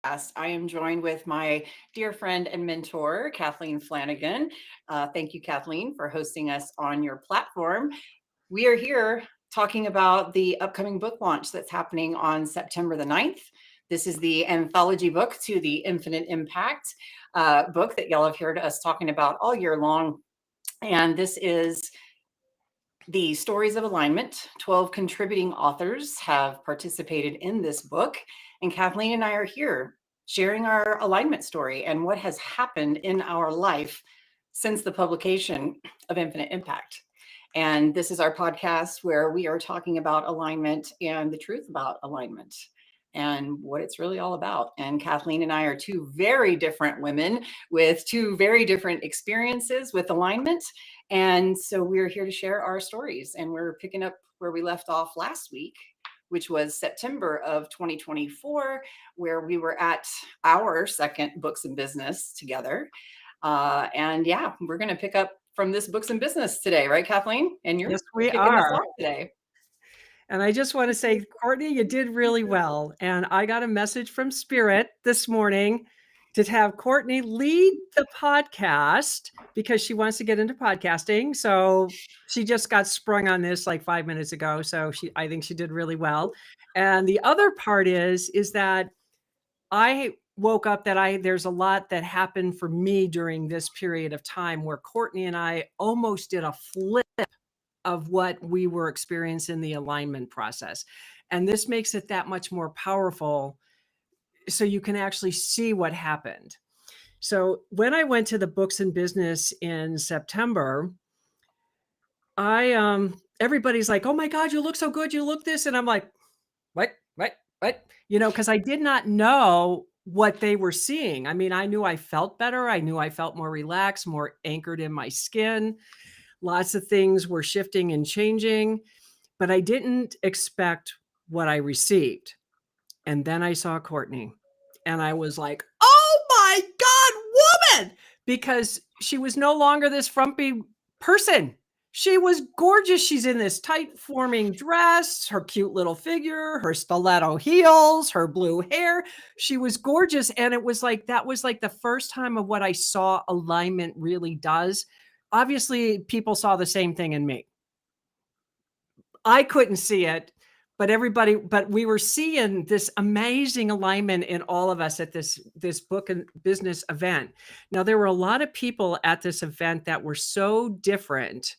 podcast. I am joined with my dear friend and mentor, Kathleen Flanagan. Thank you, Kathleen, for hosting us on your platform. We are here talking about the upcoming book launch that's happening on September the 9th. This is the anthology book to the Infinite Impact book that y'all have heard us talking about all year long. And this is the Stories of Alignment. 12 contributing authors have participated in this book, and Kathleen and I are here sharing our alignment story and what has happened in our life since the publication of Infinite Impact. And this is our podcast where we are talking about alignment and the truth about alignment and what it's really all about. And Kathleen and I are two very different women with two very different experiences with alignment. And so we're here to share our stories, and we're picking up where we left off last week, which was September of 2024, where we were at our second Books and Business together. And yeah, we're going to pick up from this Books and Business today, right, Kathleen? And you're Yes, we kicking us are. off today. And I just want to say, Courtney, you did really well. And I got a message from Spirit this morning to have Courtney lead the podcast because she wants to get into podcasting. So she just got sprung on this like 5 minutes ago. So I think she did really well. And the other part is that I woke up that there's a lot that happened for me during this period of time where Courtney and I almost did a flip of what we were experiencing in the alignment process. And this makes it that much more powerful so you can actually see what happened. So when I went to the Books and Business in September, everybody's like, "Oh my God, you look so good. You look this." And I'm like, what? Because I did not know what they were seeing. I mean, I knew I felt better. I knew I felt more relaxed, more anchored in my skin. Lots of things were shifting and changing, but I didn't expect what I received. And then I saw Courtney and I was like, oh my God, woman, because she was no longer this frumpy person. She was gorgeous. She's in this tight forming dress, her cute little figure, her stiletto heels, her blue hair. She was gorgeous. And it was like, that was like the first time of what I saw alignment really does. Obviously, people saw the same thing in me. I couldn't see it, but we were seeing this amazing alignment in all of us at this book and business event. Now, there were a lot of people at this event that were so different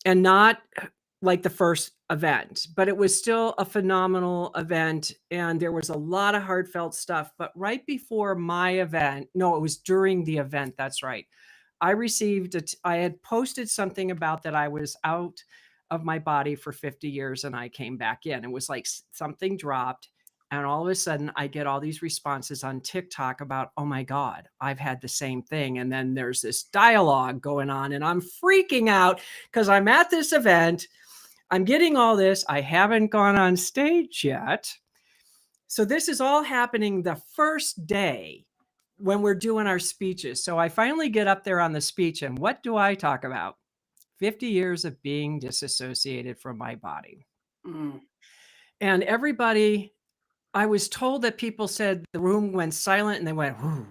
and not like the first event, but it was still a phenomenal event. And there was a lot of heartfelt stuff. But right before my event, no, it was during the event. That's right. I had posted something about that I was out of my body for 50 years and I came back in. It was like something dropped. And all of a sudden, I get all these responses on TikTok about, oh my God, I've had the same thing. And then there's this dialogue going on, and I'm freaking out because I'm at this event. I'm getting all this. I haven't gone on stage yet. So this is all happening the first day when we're doing our speeches. So I finally get up there on the speech, and what do I talk about? 50 years of being disassociated from my body. Mm. And everybody, I was told that people said the room went silent and they went, whoo.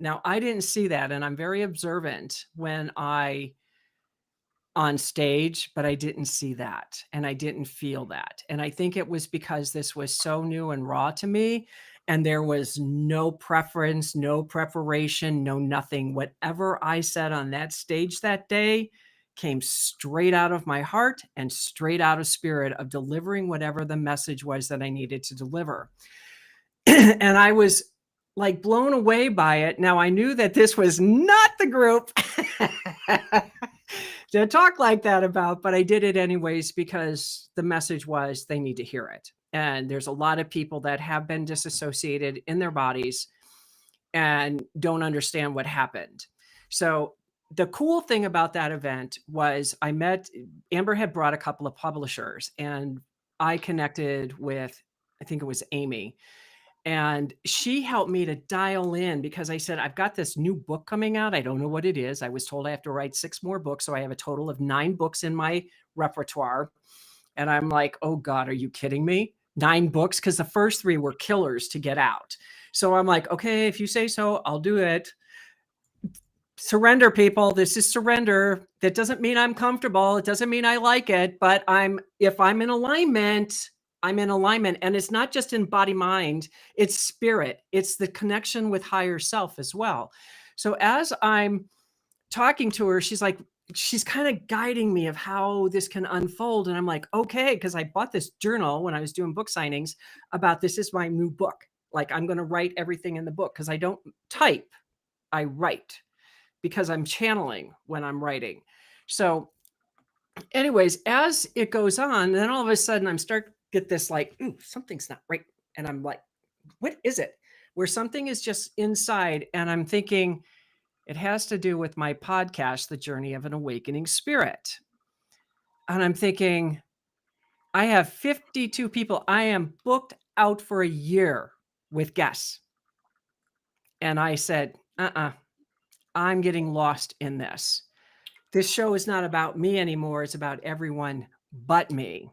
Now, I didn't see that. And I'm very observant when on stage, but I didn't see that. And I didn't feel that. And I think it was because this was so new and raw to me. And there was no preference, no preparation, no nothing. Whatever I said on that stage that day came straight out of my heart and straight out of spirit of delivering whatever the message was that I needed to deliver. And I was like blown away by it. Now I knew that this was not the group to talk like that about, but I did it anyways because the message was they need to hear it. And there's a lot of people that have been disassociated in their bodies and don't understand what happened. So the cool thing about that event was Amber had brought a couple of publishers, and I connected with, I think it was Amy, and she helped me to dial in because I said, I've got this new book coming out. I don't know what it is. I was told I have to write 6 more books. So I have a total of 9 books in my repertoire. And I'm like, oh God, are you kidding me? 9 books because the first 3 were killers to get out. So I'm like, okay, if you say so, I'll do it. Surrender, people. This is surrender. That doesn't mean I'm comfortable. It doesn't mean I like it, but if I'm in alignment, I'm in alignment. And it's not just in body, mind, it's spirit. It's the connection with higher self as well. So as I'm talking to her, she's kind of guiding me of how this can unfold. And I'm like, okay, because I bought this journal when I was doing book signings about this is my new book. Like I'm going to write everything in the book because I don't type, I write because I'm channeling when I'm writing. So anyways, as it goes on, then all of a sudden I'm get this like, ooh, something's not right. And I'm like, what is it? Where something is just inside. And I'm thinking, it has to do with my podcast, The Journey of an Awakening Spirit. And I'm thinking, I have 52 people. I am booked out for a year with guests. And I said, I'm getting lost in this. This show is not about me anymore. It's about everyone but me.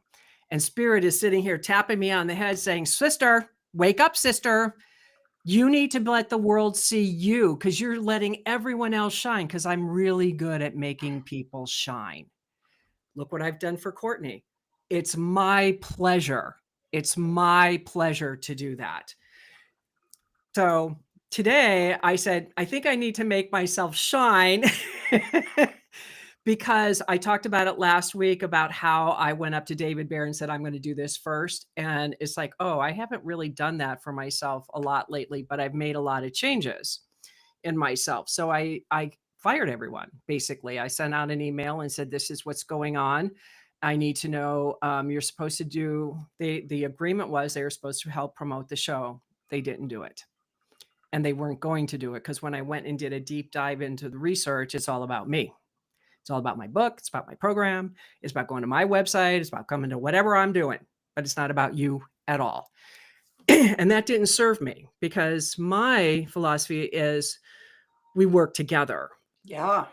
And Spirit is sitting here tapping me on the head saying, sister, wake up, sister. You need to let the world see you because you're letting everyone else shine because I'm really good at making people shine. Look what I've done for Courtney. It's my pleasure. It's my pleasure to do that. So today I said, I think I need to make myself shine because I talked about it last week about how I went up to David Bear and said, I'm going to do this first. And it's like, oh, I haven't really done that for myself a lot lately, but I've made a lot of changes in myself. So I fired everyone. Basically, I sent out an email and said, this is what's going on. I need to know, you're supposed to do, the agreement was they were supposed to help promote the show. They didn't do it. And they weren't going to do it because when I went and did a deep dive into the research, it's all about me. It's all about my book. It's about my program. It's about going to my website. It's about coming to whatever I'm doing, but it's not about you at all. And that didn't serve me because my philosophy is we work together. Yeah.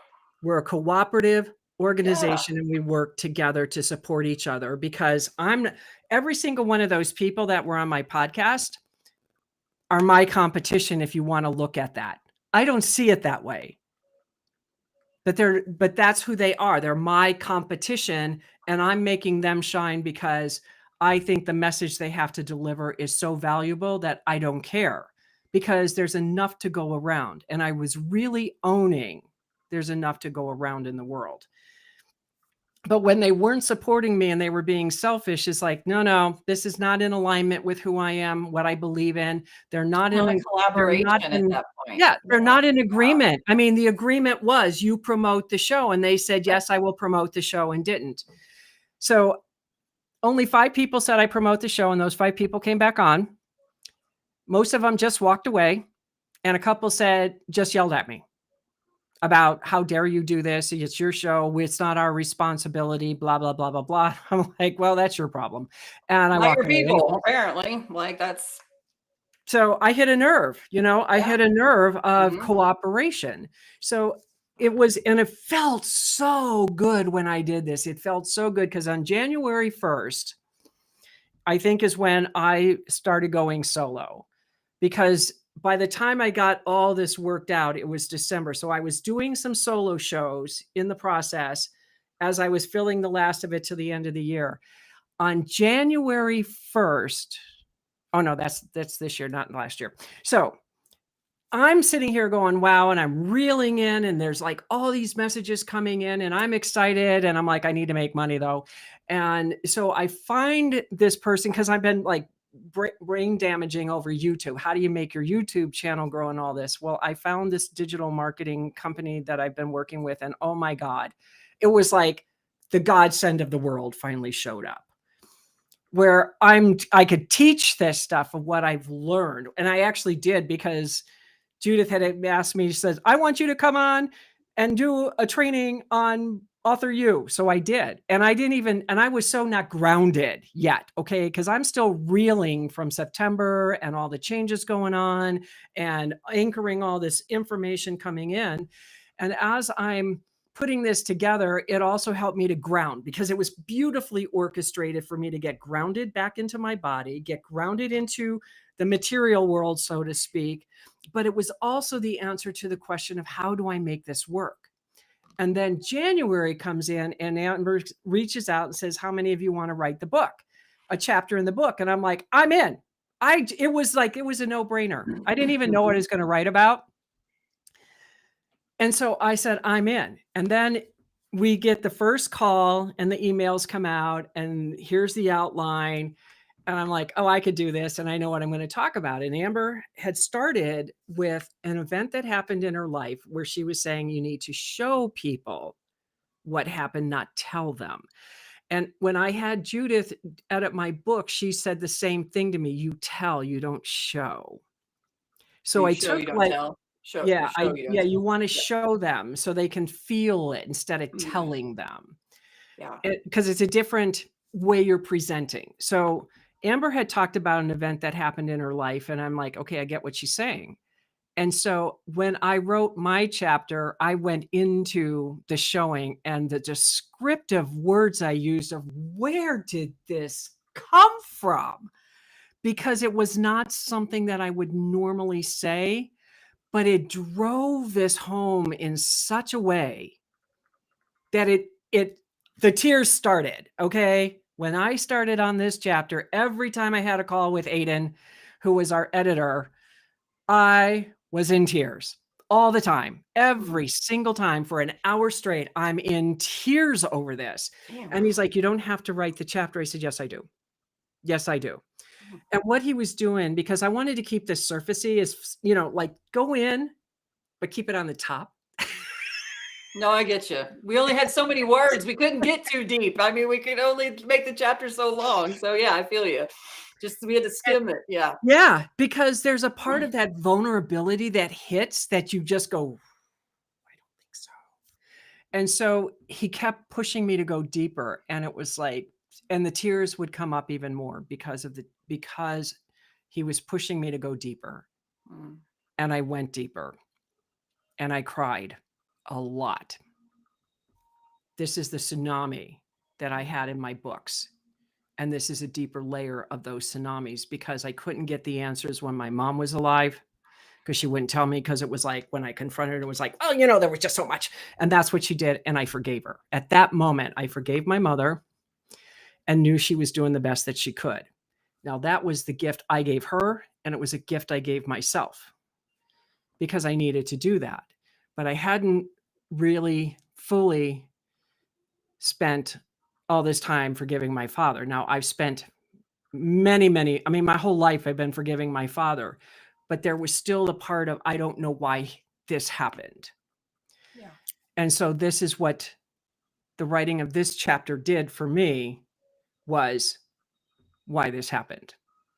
We're a cooperative organization and we work together to support each other because every single one of those people that were on my podcast are my competition. If you want to look at that, I don't see it that way. But that's who they are. They're my competition and I'm making them shine because I think the message they have to deliver is so valuable that I don't care because there's enough to go around. And I was really owning there's enough to go around in the world. But when they weren't supporting me and they were being selfish, it's like, no, this is not in alignment with who I am, what I believe in. They're not in a collaboration at that point. Yeah, they're not in agreement. I mean, the agreement was you promote the show. And they said, yes, I will promote the show and didn't. So only 5 people said I promote the show. And those 5 people came back on. Most of them just walked away. And a couple just yelled at me about how dare you do this? It's your show. It's not our responsibility, blah, blah, blah, blah, blah. I'm like, well, that's your problem. And I walked away. People, apparently, like that's. So I hit a nerve, I hit a nerve of cooperation. So and it felt so good when I did this. It felt so good because on January 1st, I think is when I started going solo because by the time I got all this worked out, it was December. So I was doing some solo shows in the process as I was filling the last of it to the end of the year. On January 1st, oh no, that's this year, not last year. So I'm sitting here going, wow, and I'm reeling in and there's like all these messages coming in and I'm excited and I'm like, I need to make money though. And so I find this person because I've been like brain damaging over YouTube. How do you make your YouTube channel grow and all this? Well, I found this digital marketing company that I've been working with and oh my God, it was like the godsend of the world finally showed up where I could teach this stuff of what I've learned. And I actually did because Judith had asked me, she says, I want you to come on and do a training on author you. So I did. And I was so not grounded yet. Okay. Cause I'm still reeling from September and all the changes going on and anchoring all this information coming in. And as I'm putting this together, it also helped me to ground, because it was beautifully orchestrated for me to get grounded back into my body, get grounded into the material world, so to speak. But it was also the answer to the question of, how do I make this work? And then January comes in and Amber reaches out and says, how many of you want to write the book, a chapter in the book? And I'm like, I'm in. It was a no-brainer. I didn't even know what I was going to write about. And so I said, I'm in. And then we get the first call and the emails come out and here's the outline. And I'm like, oh, I could do this. And I know what I'm going to talk about. And Amber had started with an event that happened in her life where she was saying, you need to show people what happened, not tell them. And when I had Judith edit my book, she said the same thing to me. You tell, you don't show. So I show, took you don't tell. Show, you show, you don't tell. you want to show them so they can feel it instead of telling them. Yeah. Because it's a different way you're presenting. So Amber had talked about an event that happened in her life, and I'm like, okay, I get what she's saying. And so when I wrote my chapter, I went into the showing and the descriptive words I used of, where did this come from? Because it was not something that I would normally say, but it drove this home in such a way that the tears started. Okay. When I started on this chapter, every time I had a call with Aiden, who was our editor, I was in tears all the time, every single time for an hour straight. I'm in tears over this. Damn. And he's like, you don't have to write the chapter. I said, yes, I do. Yes, I do. And what he was doing, because I wanted to keep this surfacey, is, like, go in, but keep it on the top. No, I get you. We only had so many words. We couldn't get too deep. I mean, we could only make the chapter so long. So yeah, I feel you. We had to skim it. Yeah. Yeah. Because there's a part of that vulnerability that hits that you just go, I don't think so. And so he kept pushing me to go deeper. And it was like, and the tears would come up even more because he was pushing me to go deeper. And I went deeper and I cried a lot. This is the tsunami that I had in my books. And this is a deeper layer of those tsunamis, because I couldn't get the answers when my mom was alive, because she wouldn't tell me, because it was like, when I confronted her, it was like, oh, there was just so much. And that's what she did. And I forgave her. At that moment, I forgave my mother and knew she was doing the best that she could. Now, that was the gift I gave her, and it was a gift I gave myself, because I needed to do that. But I hadn't really fully spent all this time forgiving my father. Now, I've spent my whole life I've been forgiving my father, but there was still a part of, I don't know why this happened. Yeah. And so this is what the writing of this chapter did for me, was why this happened.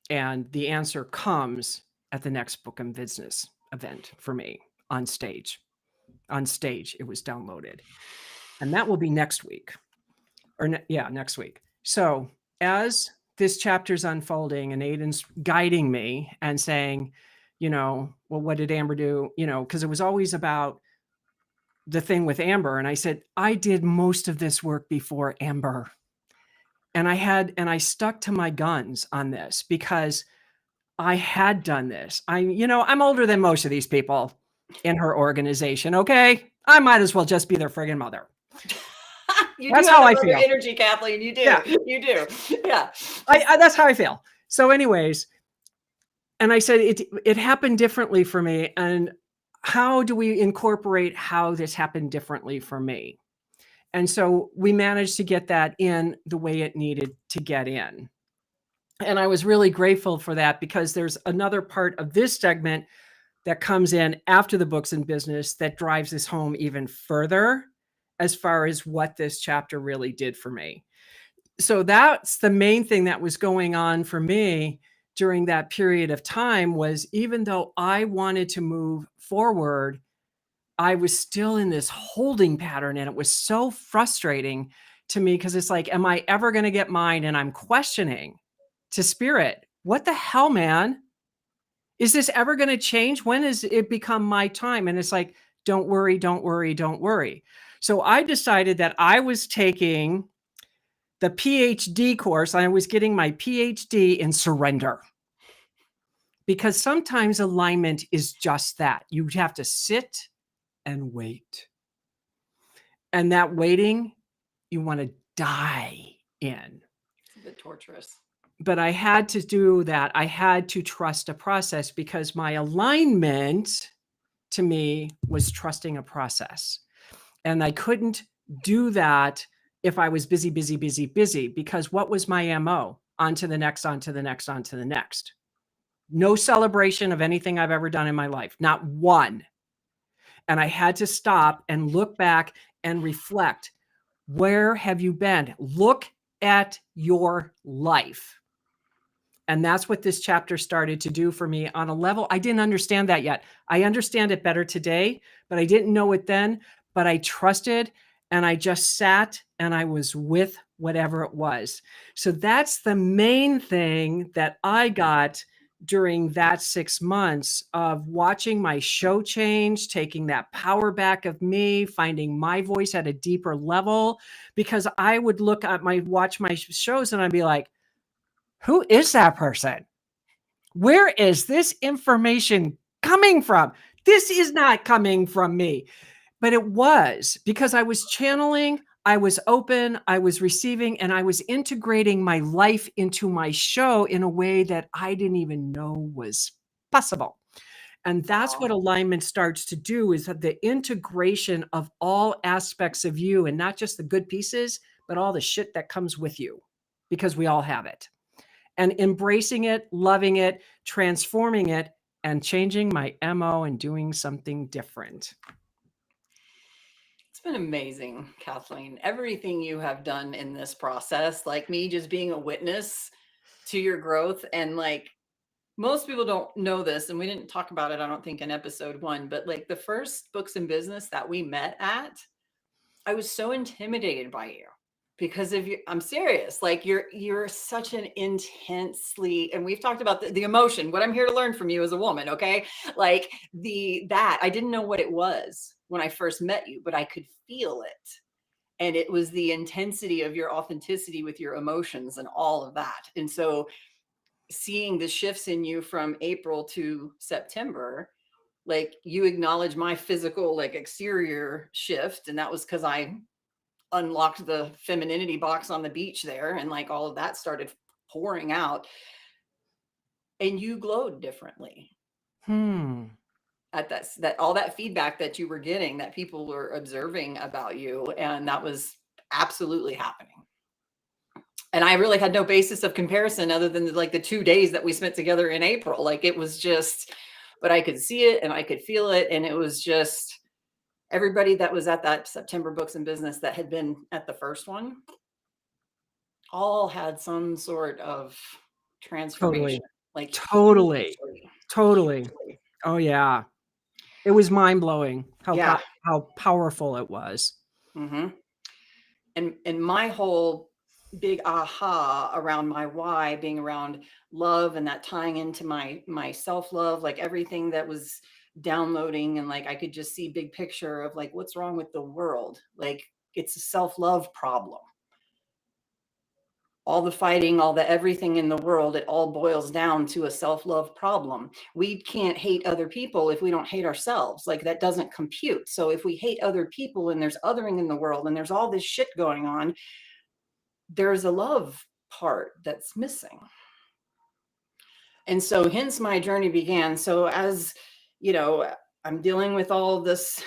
And the answer comes at the next Book and Business event for me on stage. On stage, it was downloaded. And that will be next week. Next week. So as this chapter's unfolding and Aiden's guiding me and saying, well, what did Amber do? Because it was always about the thing with Amber. And I said, I did most of this work before Amber. And I stuck to my guns on this, because I had done this. I'm older than most of these people in her organization. Okay. I might as well just be their friggin' mother. That's how I feel. Energy, Kathleen. You do. Yeah. You do. Yeah. That's how I feel. So anyways, and I said, it happened differently for me. And how do we incorporate how this happened differently for me? And so we managed to get that in the way it needed to get in. And I was really grateful for that, because there's another part of this segment that comes in after the Books and Business that drives this home even further, as far as what this chapter really did for me. So that's the main thing that was going on for me during that period of time, was even though I wanted to move forward, I was still in this holding pattern. And it was so frustrating to me, because it's like, am I ever going to get mine? And I'm questioning to Spirit, what the hell, man? Is this ever going to change? When has it become my time? And it's like, Don't worry, don't worry, don't worry. So I decided that I was taking the PhD course. I was getting my PhD in surrender. Because sometimes alignment is just that. You have to sit and wait. And that waiting, you want to die in. It's a bit torturous. But I had to do that. I had to trust a process because my alignment to me was trusting a process. And I couldn't do that if I was busy, busy, busy, busy, because what was my MO? On to the next, on to the next, on to the next. No celebration of anything I've ever done in my life, not one. And I had to stop and look back and reflect. Where have you been? Look at your life. And that's what this chapter started to do for me on a level. I didn't understand that yet. I understand it better today, but I didn't know it then. But I trusted and I just sat and I was with whatever it was. So that's the main thing that I got during that 6 months of watching my show change, taking that power back of me, finding my voice at a deeper level, because I would watch my shows and I'd be like, who is that person? Where is this information coming from? This is not coming from me. But it was because I was channeling, I was open, I was receiving, and I was integrating my life into my show in a way that I didn't even know was possible. And that's what Wow. alignment starts to do, is that the integration of all aspects of you, and not just the good pieces, but all the shit that comes with you, because we all have it. And embracing it, loving it, transforming it, and changing my MO and doing something different. It's been amazing, Kathleen. Everything you have done in this process, like me just being a witness to your growth. And like most people don't know this, and we didn't talk about it, I don't think, in episode 1, but like the first Books in Business that we met at, I was so intimidated by you because of you. I'm serious. Like you're such an intensely, and we've talked about the emotion, what I'm here to learn from you as a woman. Okay. Like that I didn't know what it was when I first met you, but I could feel it. And it was the intensity of your authenticity with your emotions and all of that. And so seeing the shifts in you from April to September, like you acknowledge my physical, like exterior shift. And that was because I unlocked the femininity box on the beach there, and like all of that started pouring out, and you glowed differently at that all that feedback that you were getting, that people were observing about you, and that was absolutely happening. And I really had no basis of comparison other than like the 2 days that we spent together in April. Like it was just, but I could see it and I could feel it, and it was just everybody that was at that September Books in Business that had been at the first one all had some sort of Totally. transformation, like Totally. hugely, Totally. hugely. Oh, yeah. It was mind-blowing Yeah. how powerful it was. Mm-hmm. And my whole big aha around my why being around love, and that tying into my self-love, like everything that was downloading, and like I could just see big picture of like what's wrong with the world. Like it's a self-love problem. All the fighting, all the everything in the world, it all boils down to a self-love problem. We can't hate other people if we don't hate ourselves. Like that doesn't compute. So if we hate other people and there's othering in the world and there's all this shit going on, there's a love part that's missing. And so hence my journey began. So as you know, I'm dealing with all this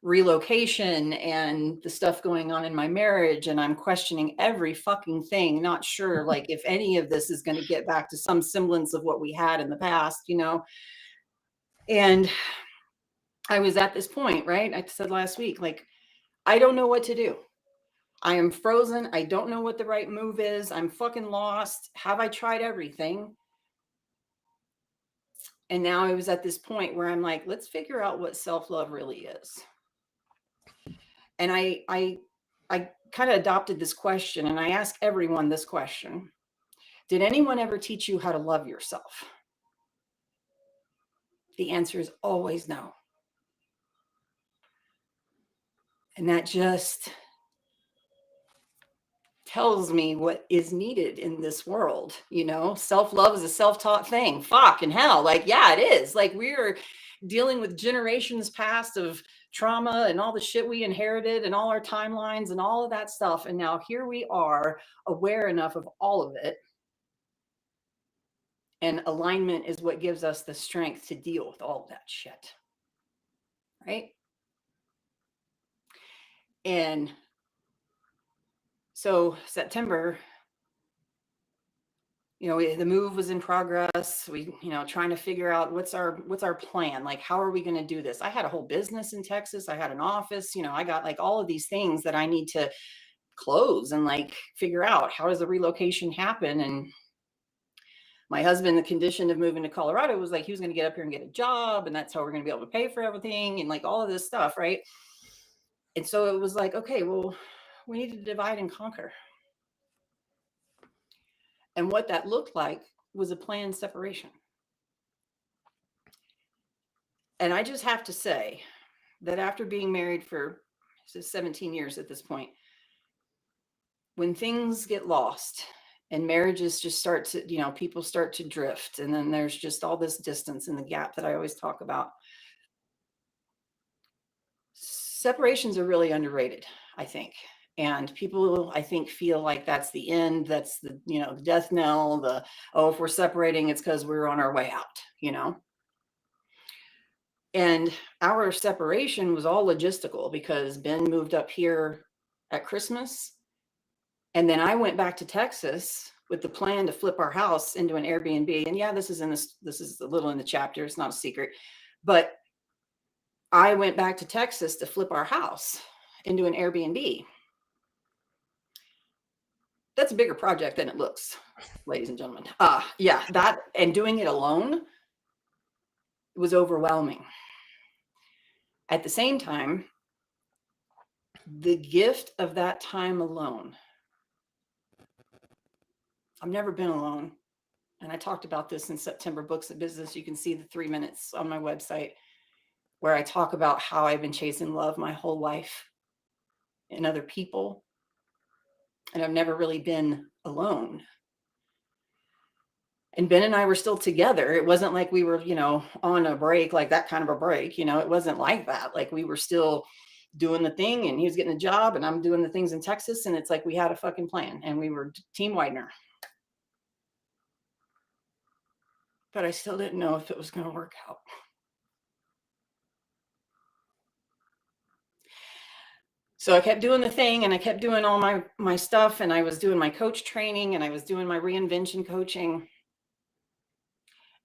relocation and the stuff going on in my marriage, and I'm questioning every fucking thing, not sure like if any of this is going to get back to some semblance of what we had in the past, you know. And I was at this point, right? I said last week, like, I don't know what to do. I am frozen. I don't know what the right move is. I'm fucking lost. Have I tried everything? And now I was at this point where I'm like, let's figure out what self-love really is. And I kind of adopted this question, and I ask everyone this question. Did anyone ever teach you how to love yourself? The answer is always no. And that just tells me what is needed in this world. Self-love is a self-taught thing. Fuck and hell. Like, yeah, it is. Like, we're dealing with generations past of trauma and all the shit we inherited and all our timelines and all of that stuff. And now here we are, aware enough of all of it. And alignment is what gives us the strength to deal with all of that shit. Right? And so September, the move was in progress. We, trying to figure out what's our plan. Like, how are we going to do this? I had a whole business in Texas. I had an office, I got like all of these things that I need to close and like figure out how does the relocation happen. And my husband, the condition of moving to Colorado was like, he was going to get up here and get a job. And that's how we're going to be able to pay for everything. And like all of this stuff. Right. And so it was like, okay, well, we need to divide and conquer. And what that looked like was a planned separation. And I just have to say that after being married for 17 years at this point, when things get lost and marriages just start to, people start to drift, and then there's just all this distance and the gap that I always talk about. Separations are really underrated, I think. And people, I think, feel like that's the end. That's the, the death knell, if we're separating, it's because we're on our way out, And our separation was all logistical because Ben moved up here at Christmas. And then I went back to Texas with the plan to flip our house into an Airbnb. And yeah, this is a little in the chapter. It's not a secret, but I went back to Texas to flip our house into an Airbnb. That's a bigger project than it looks, ladies and gentlemen. Yeah, that, and doing it alone was overwhelming. At the same time, the gift of that time alone, I've never been alone. And I talked about this in September Books of Business. You can see the 3 minutes on my website where I talk about how I've been chasing love my whole life in other people. And I've never really been alone. And Ben and I were still together. It wasn't like we were, on a break, like that kind of a break. It wasn't like that. Like, we were still doing the thing, and he was getting a job and I'm doing the things in Texas. And it's like we had a fucking plan, and we were Team Weidner. But I still didn't know if it was going to work out. So I kept doing the thing, and I kept doing all my stuff, and I was doing my coach training, and I was doing my reinvention coaching.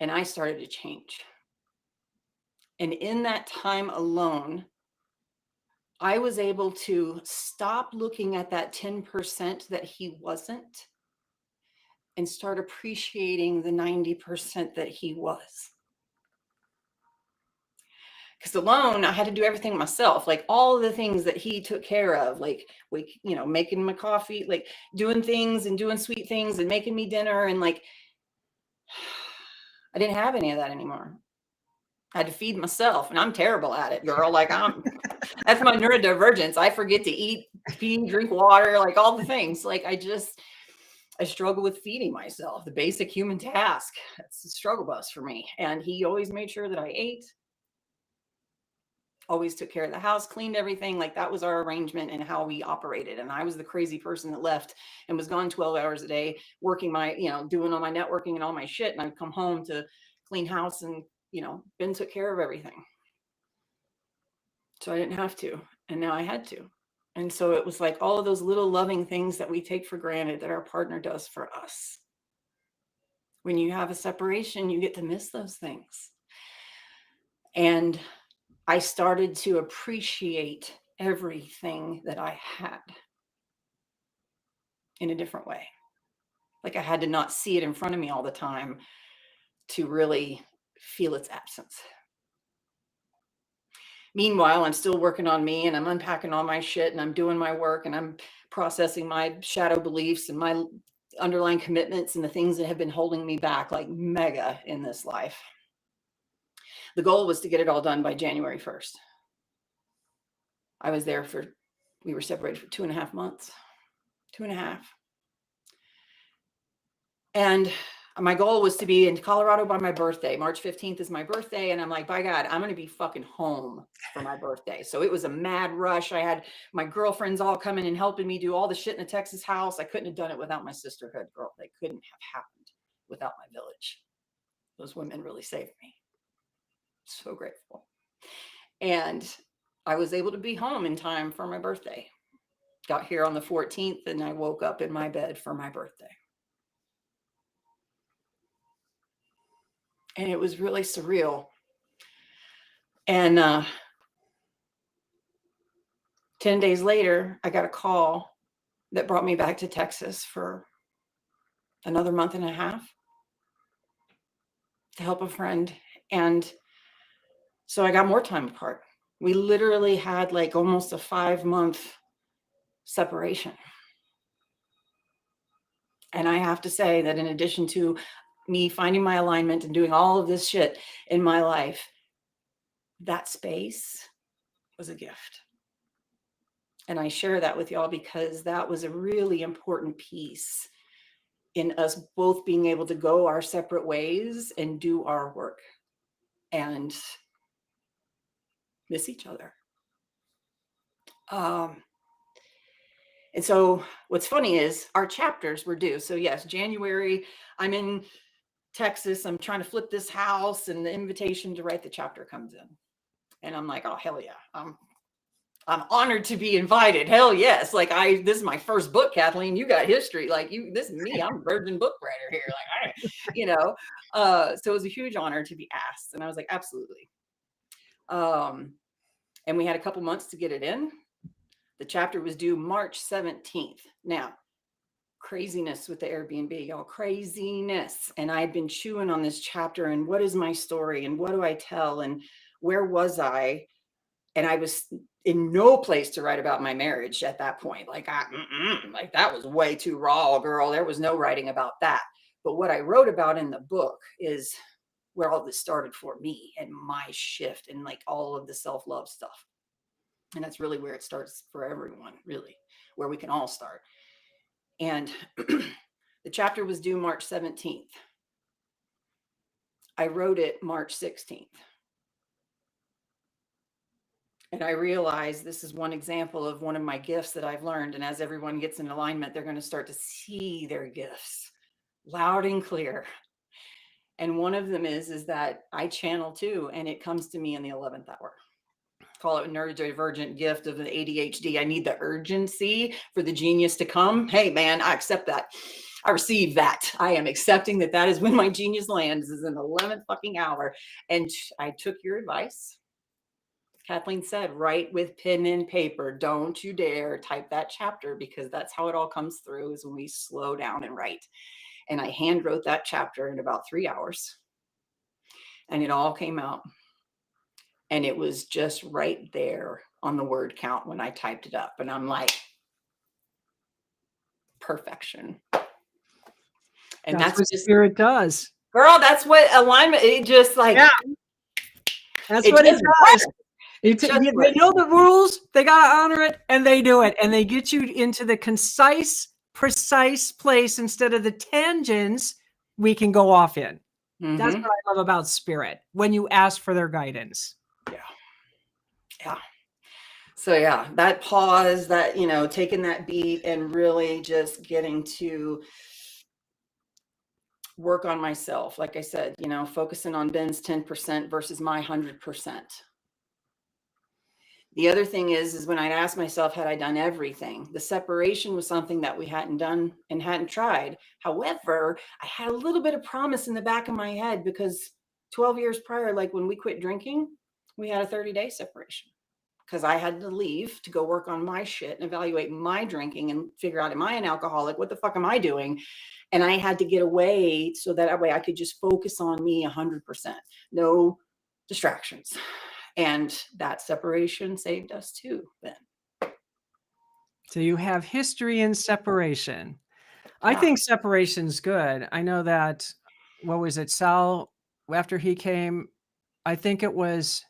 And I started to change. And in that time alone, I was able to stop looking at that 10% that he wasn't and start appreciating the 90% that he was. Because alone, I had to do everything myself, like all the things that he took care of, like making my coffee, like doing things and doing sweet things and making me dinner. And like, I didn't have any of that anymore. I had to feed myself, and I'm terrible at it, girl. Like, that's my neurodivergence. I forget to eat, pee, drink water, like all the things. Like, I struggle with feeding myself, the basic human task. It's a struggle bus for me. And he always made sure that I ate, always took care of the house, cleaned everything. Like, that was our arrangement and how we operated. And I was the crazy person that left and was gone 12 hours a day, working doing all my networking and all my shit. And I'd come home to clean house, and Ben took care of everything. So I didn't have to. And now I had to. And so it was like all of those little loving things that we take for granted that our partner does for us. When you have a separation, you get to miss those things. And I started to appreciate everything that I had in a different way. Like, I had to not see it in front of me all the time to really feel its absence. Meanwhile, I'm still working on me, and I'm unpacking all my shit, and I'm doing my work, and I'm processing my shadow beliefs and my underlying commitments and the things that have been holding me back like mega in this life. The goal was to get it all done by January 1st. I was there for We were separated for 2.5 months, 2.5. And my goal was to be in Colorado by my birthday. March 15th is my birthday. And I'm like, by God, I'm going to be fucking home for my birthday. So it was a mad rush. I had my girlfriends all coming and helping me do all the shit in the Texas house. I couldn't have done it without my sisterhood, girl. They couldn't have happened without my village. Those women really saved me. So grateful. And I was able to be home in time for my birthday. Got here on the 14th and I woke up in my bed for my birthday. And it was really surreal. And 10 days later, I got a call that brought me back to Texas for another month and a half to help a friend. And so I got more time apart. We literally had like almost a 5-month separation. And I have to say that in addition to me finding my alignment and doing all of this shit in my life, that space was a gift. And I share that with y'all because that was a really important piece in us both being able to go our separate ways and do our work and miss each other. And so what's funny is our chapters were due. So yes, January, I'm in Texas. I'm trying to flip this house and the invitation to write the chapter comes in. And I'm like, oh, hell yeah. I'm honored to be invited. Hell yes. Like this is my first book, Kathleen. You got history. Like this is me. I'm a virgin book writer here. Like, so it was a huge honor to be asked. And I was like, absolutely. And we had a couple months to get it in. The chapter was due March 17th. Now, craziness with the Airbnb, y'all, craziness. And I'd been chewing on this chapter and what is my story and what do I tell and where was I? And I was in no place to write about my marriage at that point. Like, like that was way too raw, girl. There was no writing about that. But what I wrote about in the book is where all this started for me and my shift and like all of the self-love stuff. And that's really where it starts for everyone, really, where we can all start. And the chapter was due March 17th. I wrote it March 16th. And I realized this is one example of one of my gifts that I've learned. And as everyone gets in alignment, they're going to start to see their gifts loud and clear. And one of them is that I channel too, and it comes to me in the 11th hour. Call it a neurodivergent gift of the ADHD. I need the urgency for the genius to come. Hey, man, I accept that. I receive that. I am accepting that that is when my genius lands, is in the 11th fucking hour. And I took your advice. Kathleen said, write with pen and paper. Don't you dare type that chapter, because that's how it all comes through, is when we slow down and write. And I hand wrote that chapter in about 3 hours. And it all came out. And it was just right there on the word count when I typed it up. And I'm like, perfection. And that's what just, spirit does. Girl, that's what alignment, it just like, yeah. That's what it does. They know the rules, they got to honor it, and they do it. And they get you into the concise, precise place instead of the tangents we can go off in. Mm-hmm. That's what I love about spirit, when you ask for their guidance. Yeah. Yeah. So yeah, that pause, that, taking that beat and really just getting to work on myself. Like I said, focusing on Ben's 10% versus my 100%. The other thing is when I'd ask myself, had I done everything? The separation was something that we hadn't done and hadn't tried. However, I had a little bit of promise in the back of my head, because 12 years prior, like when we quit drinking, we had a 30-day separation, because I had to leave to go work on my shit and evaluate my drinking and figure out, am I an alcoholic? What the fuck am I doing? And I had to get away so that way I could just focus on me 100%. No distractions. And that separation saved us too, Ben. So you have history in separation. Yeah. I think separation's good. I know that, what was it, Sal, after he came, I think it was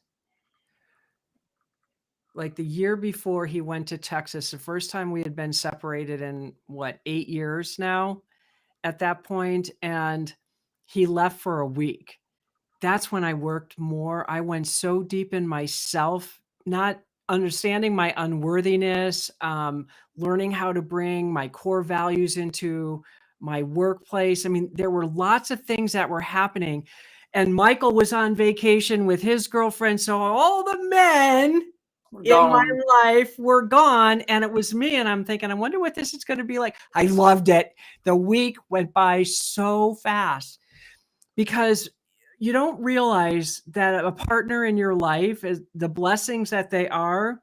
like the year before he went to Texas, the first time we had been separated in what, 8 years now at that point, and he left for a week. That's when I worked more. I went so deep in myself, not understanding my unworthiness, learning how to bring my core values into my workplace. I mean, there were lots of things that were happening. And Michael was on vacation with his girlfriend. So all the men We're in my gone. life were gone. And it was me. And I'm thinking, I wonder what this is going to be like. I loved it. The week went by so fast because you don't realize that a partner in your life is the blessings that they are.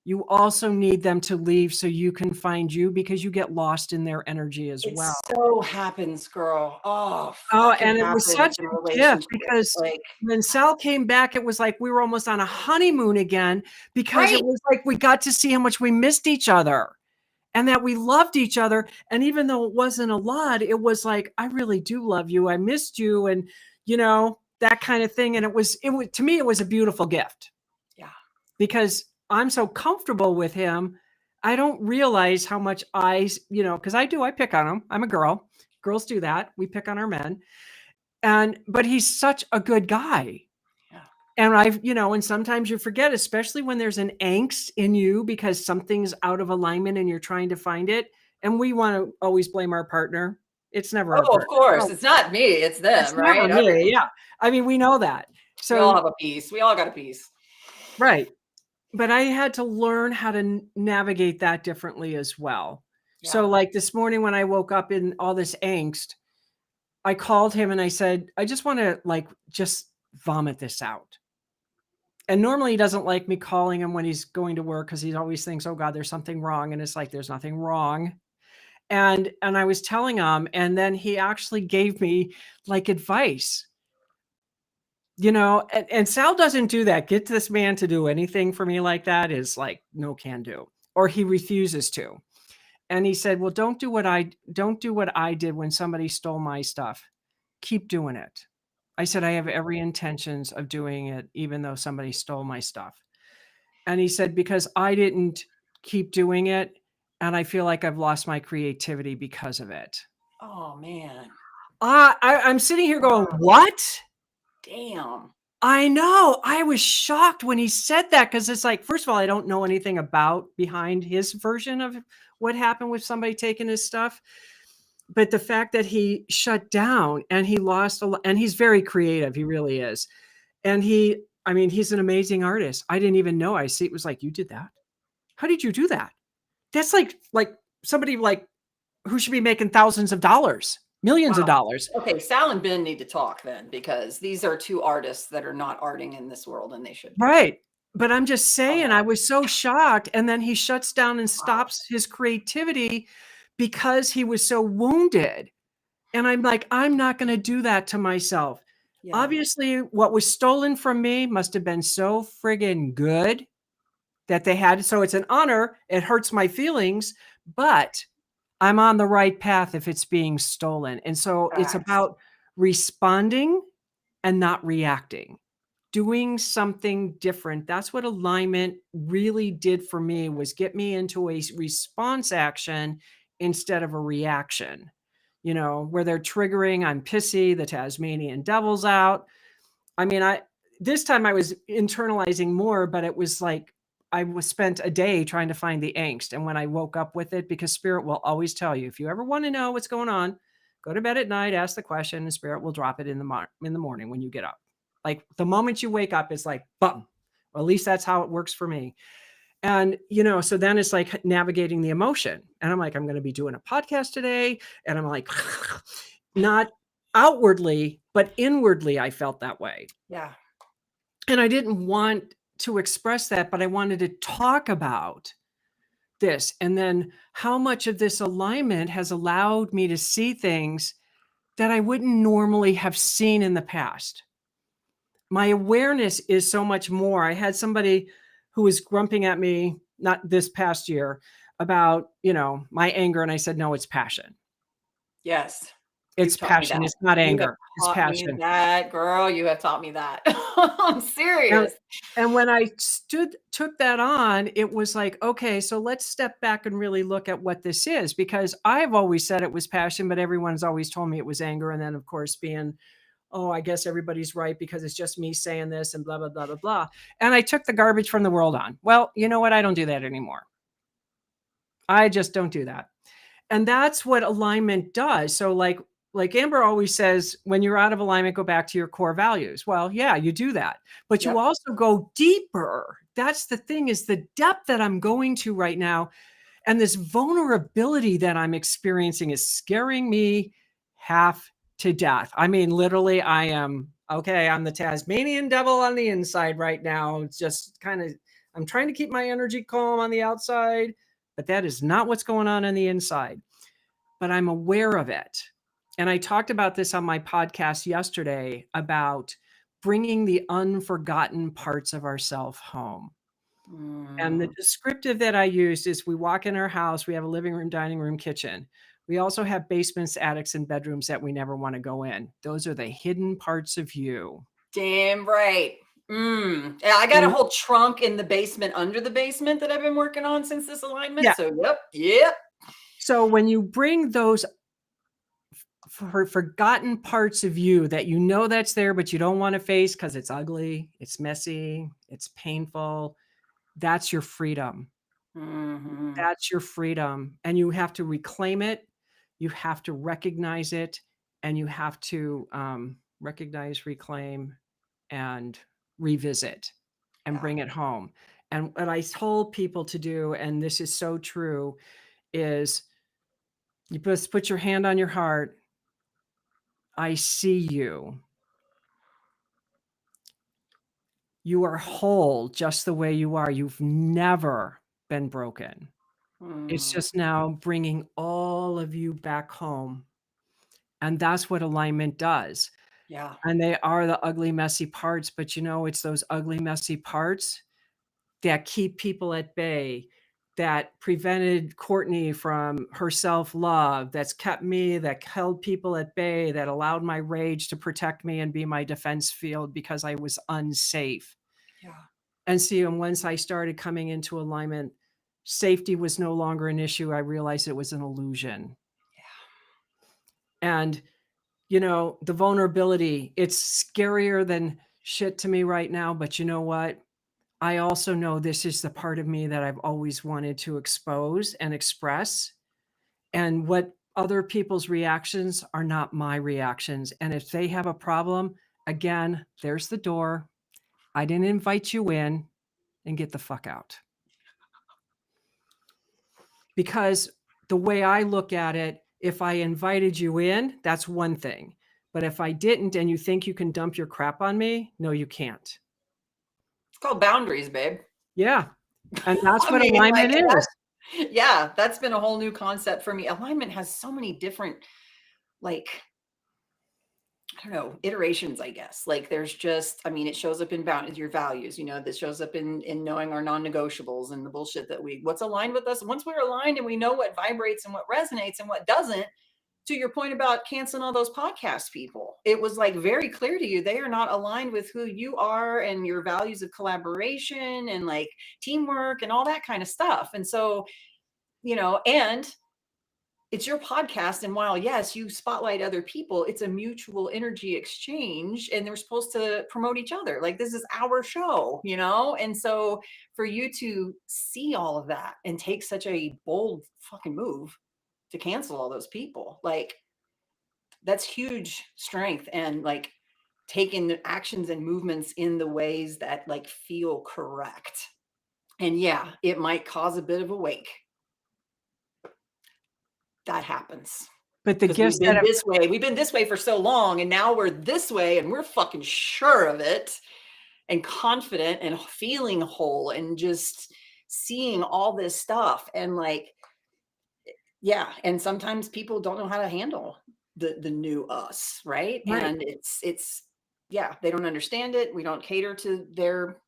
You also need them to leave so you can find you because you get lost in their energy as It well. so happens, girl. Oh, Oh, fucking and it was happens such in a gift relationships. because Like, when Sal came back, it was like we were almost on a honeymoon again because right. it was like we got to see how much we missed each other and that we loved each other. And even though it wasn't a lot, it was like, I really do love you. I missed you. And, that kind of thing. And it was, to me, it was a beautiful gift Yeah. because I'm so comfortable with him. I don't realize how much because I pick on him. I'm a girl. Girls do that. We pick on our men. But he's such a good guy. Yeah. And and sometimes you forget, especially when there's an angst in you because something's out of alignment and you're trying to find it. And we want to always blame our partner. It's never our Oh, of partner. course. Oh, It's not me. It's it's them, never right? I mean, me. Yeah. I mean, we know that. we all So, have a piece. We all got a piece. right. But I had to learn how to navigate that differently as well. So, Yeah. like this morning when I woke up in all this angst, I called him and I said, I just want to just vomit this out. And normally he doesn't like me calling him when he's going to work because he always thinks, oh God, there's something wrong. And it's like, there's nothing wrong. And I was telling him, and then he actually gave me advice, and Sal doesn't do that. Get this man to do anything for me like that is like no can do, or he refuses to. And he said, well, don't do what I did when somebody stole my stuff. Keep doing it. I said, I have every intentions of doing it, even though somebody stole my stuff. And he said, because I didn't keep doing it, and I feel like I've lost my creativity because of it. Oh, man. I'm sitting here going, what? Damn. I know. I was shocked when he said that because it's like, first of all, I don't know anything about behind his version of what happened with somebody taking his stuff. But the fact that he shut down and he lost a lot, and he's very creative. He really is. And he's an amazing artist. I didn't even know. I see it was like, you did that. How did you do that? That's like somebody who should be making thousands of dollars, millions of Wow. dollars. Okay, Sal and Ben need to talk then because these are two artists that are not arting in this world and they should be. Right. But I'm just Oh, saying, I was so shocked. And then he shuts down and wow. stops his creativity because he was so wounded. And I'm like, I'm not going to do that to myself. Yeah. Obviously, what was stolen from me must have been so friggin' good that they had. So it's an honor. It hurts my feelings, but I'm on the right path if it's being stolen. And so it's Facts. about responding and not reacting, doing something different. That's what alignment really did for me, was get me into a response action instead of a reaction. Where they're triggering, I'm pissy, the Tasmanian devil's out. I mean, this time I was internalizing more, but it was like I was spent a day trying to find the angst. And when I woke up with it, because spirit will always tell you, if you ever want to know what's going on, go to bed at night, ask the question, and spirit will drop it in the morning when you get up. Like the moment you wake up, it's like, bum. Well, at least that's how it works for me. And, so then it's like navigating the emotion. And I'm like, I'm going to be doing a podcast today. And I'm like, not outwardly, but inwardly, I felt that way. Yeah. And I didn't want to express that, but I wanted to talk about this. And then how much of this alignment has allowed me to see things that I wouldn't normally have seen in the past. My awareness is so much more. I had somebody who was grumping at me, not this past year, about, my anger. And I said, no, it's passion. Yes. It's You've taught me passion, that. it's not You have anger, it's taught me passion. that, girl. You have taught me that. I'm And serious. and when I took that on, it was like, "Okay, so let's step back and really look at what this is," because I've always said it was passion, but everyone's always told me it was anger, and then, of course, being, "Oh, I guess everybody's right because it's just me saying this and blah, blah, blah, blah, blah," and I took the garbage from the world on. Well, you know what? I don't do that anymore. I just don't do that. And that's what alignment does. So like Amber always says, when you're out of alignment, go back to your core values. Well, yeah, you do that. But you Yep. also go deeper. That's the thing is the depth that I'm going to right now and this vulnerability that I'm experiencing is scaring me half to death. I mean, literally, I am okay. I'm the Tasmanian devil on the inside right now. It's just kind of, I'm trying to keep my energy calm on the outside, but that is not what's going on the inside. But I'm aware of it. And I talked about this on my podcast yesterday about bringing the unforgotten parts of ourself home. And the Mm, descriptive that I used is we walk in our house, we have a living room, dining room, kitchen. We also have basements, attics, and bedrooms that we never want to go in. Those are the hidden parts of you. damn right. Yeah, I got a And whole trunk in the basement under the basement that I've been working on since this alignment. yeah, So, yep. so when you bring those forgotten parts of you that you know that's there, but you don't want to face because it's ugly, it's messy, it's painful, that's your freedom. Hmm. That's your freedom, and you have to reclaim it, you have to recognize it, and you have to, recognize, reclaim, and revisit, and Yeah. bring it home, and what I told people to do, and this is so true, is you just put your hand on your heart, "I see you. You are whole just the way you are, you've never been broken. It's Mm, just now bringing all of you back home." And that's what alignment does. yeah. And they are the ugly, messy parts, but, it's those ugly, messy parts that keep people at bay, that prevented Courtney from her self-love, that's kept me, that held people at bay, that allowed my rage to protect me and be my defense field because I was unsafe. Yeah. And see, and once I started coming into alignment, safety was no longer an issue. I realized it was an illusion. And the vulnerability, it's scarier than shit to me right now, but you know what? I also know this is the part of me that I've always wanted to expose and express, and what other people's reactions are not my reactions, and if they have a problem, again, there's the door. I didn't invite you in, and get the fuck out. Because the way I look at it, if I invited you in, that's one thing. But if I didn't and you think you can dump your crap on me, no, you can't. It's called boundaries, babe. Yeah. And that's I what mean, like alignment is. yeah, that's been a whole new concept for me. Alignment has so many different, like, I don't know, iterations, I guess. Like there's just, I mean, it shows up in your values, that shows up in knowing our non-negotiables and the bullshit that what's aligned with us. Once we're aligned and we know what vibrates and what resonates and what doesn't, to your point about canceling all those podcast people, it was like very clear to you they are not aligned with who you are and your values of collaboration and like teamwork and all that kind of stuff. And so, and it's your podcast, and while yes you spotlight other people, it's a mutual energy exchange and they're supposed to promote each other. Like this is our show, and so for you to see all of that and take such a bold fucking move to cancel all those people, like that's huge strength, and like taking the actions and movements in the ways that like feel correct. And yeah, it might cause a bit of a wake. That happens But the because gifts that have we've been this way for so long, and now we're this way and we're fucking sure of it and confident and feeling whole and just seeing all this stuff. And like, yeah, and sometimes people don't know how to handle the new us, right? right. And it's yeah, they don't understand it. We don't cater to their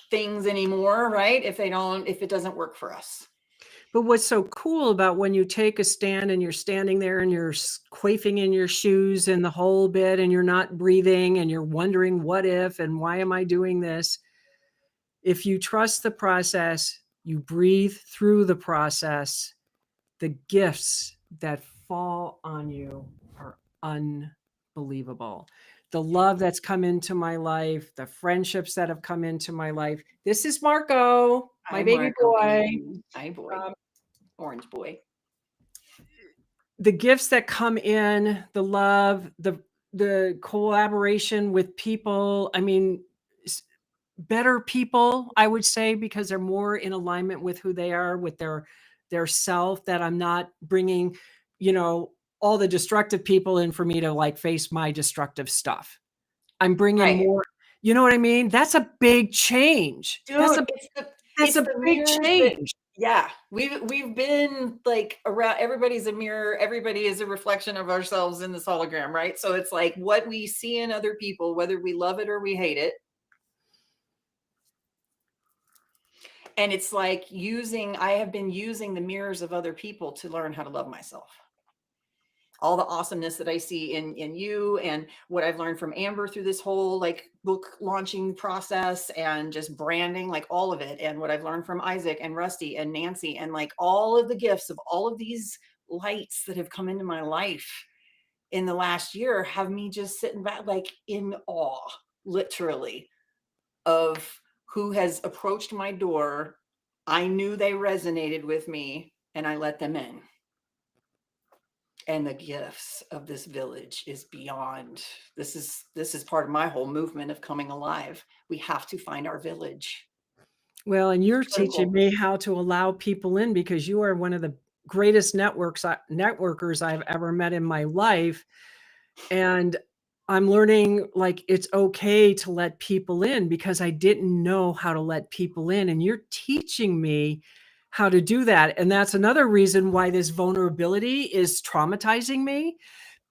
things anymore, right? If it doesn't work for us. But what's so cool about when you take a stand and you're standing there and you're quafing in your shoes and the whole bit and you're not breathing and you're wondering what if and why am I doing this? If you trust the process, you breathe through the process, the gifts that fall on you are unbelievable. The love that's come into my life, the friendships that have come into my life. This is Marco, my Hi, baby Marco boy. Bean. Hi, boy. Um, Orange boy. the gifts that come in, the love, the collaboration with people. I mean, better people, I would say, because they're more in alignment with who they are, with their self, that I'm not bringing, all the destructive people in for me to like face my destructive stuff. I'm bringing Right. more, you know what I mean? That's a big change. That's Dude, a that's it's a the big mirrors that, change. yeah, we've been like around, everybody's a mirror, everybody is a reflection of ourselves in this hologram, right? So it's like what we see in other people, whether we love it or we hate it. And it's like I have been using the mirrors of other people to learn how to love myself. All the awesomeness that I see in you and what I've learned from Amber through this whole like book launching process and just branding, like all of it. And what I've learned from Isaac and Rusty and Nancy and like all of the gifts of all of these lights that have come into my life in the last year have me just sitting back like in awe, literally, of who has approached my door. I knew they resonated with me and I let them in. And the gifts of this village is beyond. This is part of my whole movement of coming alive. We have to find our village. Well, and you're teaching Critical. me how to allow people in because you are one of the greatest networkers I've ever met in my life. And I'm learning like it's okay to let people in because I didn't know how to let people in. And you're teaching me how to do that. And that's another reason why this vulnerability is traumatizing me,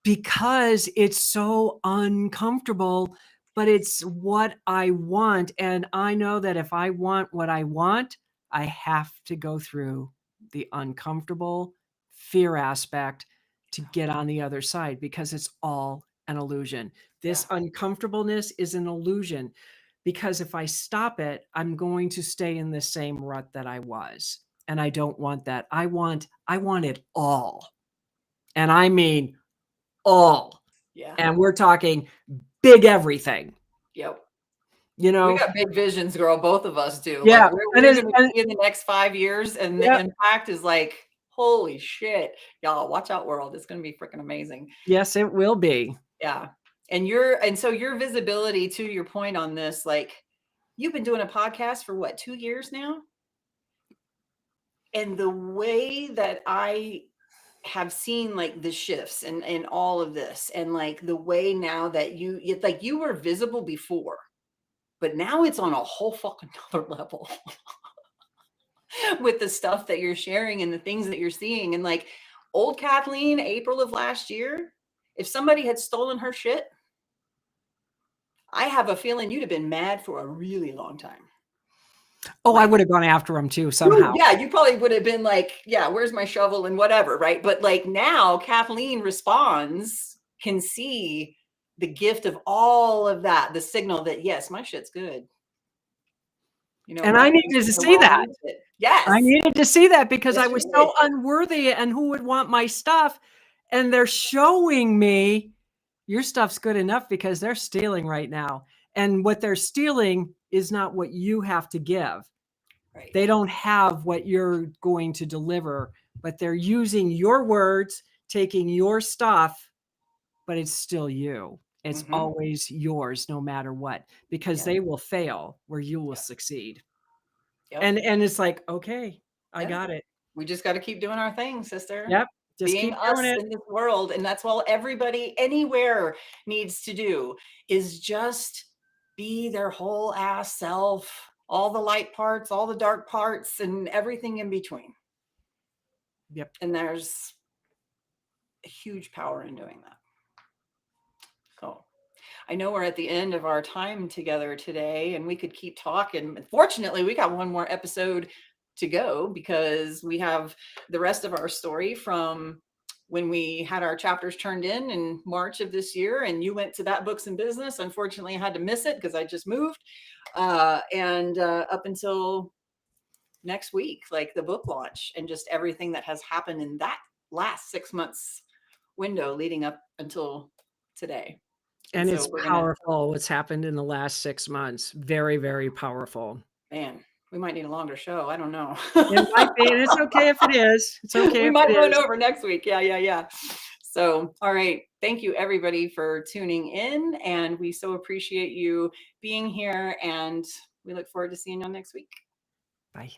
because it's so uncomfortable, but it's what I want. And I know that if I want what I want, I have to go through the uncomfortable fear aspect to get on the other side because it's all an illusion. Yeah. This uncomfortableness is an illusion because if I stop it, I'm going to stay in the same rut that I was. And I don't want that. I want it all. And I mean all. Yeah. And we're talking big everything, Yep. you We know? got big visions, girl. Both of us do. Like Yeah, and we're it's gonna and see in the next 5 years, and the yep. impact is like, holy shit. Y'all, watch out, world. It's gonna be freaking amazing. Yes, it will be. Yeah. And so your visibility, to your point on this, like you've been doing a podcast for what, 2 years now? And the way that I have seen like the shifts and all of this, and like the way now that like you were visible before, but now it's on a whole fucking other level with the stuff that you're sharing and the things that you're seeing. And like old Kathleen, April of last year, if somebody had stolen her shit, I have a feeling you'd have been mad for a really long time. Oh, I Like, would have gone after him too ooh, somehow. yeah, you probably would have been like, yeah, where's my shovel and whatever, right? But like now, Kathleen responds, can see the gift of all of that, the signal that yes, my shit's good. You know And I what? needed to The see world that. needs it. I Yes, needed to see that because I yes, you was did. so unworthy and who would want my stuff? And they're showing me your stuff's good enough because they're stealing right now. And what they're stealing is not what you have to give. Right. They don't have what you're going to deliver, but they're using your words, taking your stuff, but it's still you. It's Mm-hmm. always yours no matter what, because Yeah. they will fail where you will Yep. succeed. Yep. And it's like, okay, I Yep. got it. We just got to keep doing our thing, sister. Yep. Just Being keep doing us it. in this world. And that's all everybody anywhere needs to do, is just be their whole ass self, all the light parts, all the dark parts, and everything in between. Yep. And there's a huge power in doing that. So I know we're at the end of our time together today and we could keep talking. Unfortunately, we got one more episode to go, because we have the rest of our story from when we had our chapters turned in March of this year, and you went to that Books and Business. Unfortunately, I had to miss it because I just moved. And up until next week, like the book launch and just everything that has happened in that last 6 months window leading up until today. And And so it's we're gonna, powerful what's happened in the last 6 months. Very, very powerful. man, we might need a longer show. I don't know. It might be, and it's okay if it is. It's okay We if might it run is. over next week. Yeah, yeah, yeah. So, all right. Thank you, everybody, for tuning in. And we so appreciate you being here. And we look forward to seeing you next week. Bye.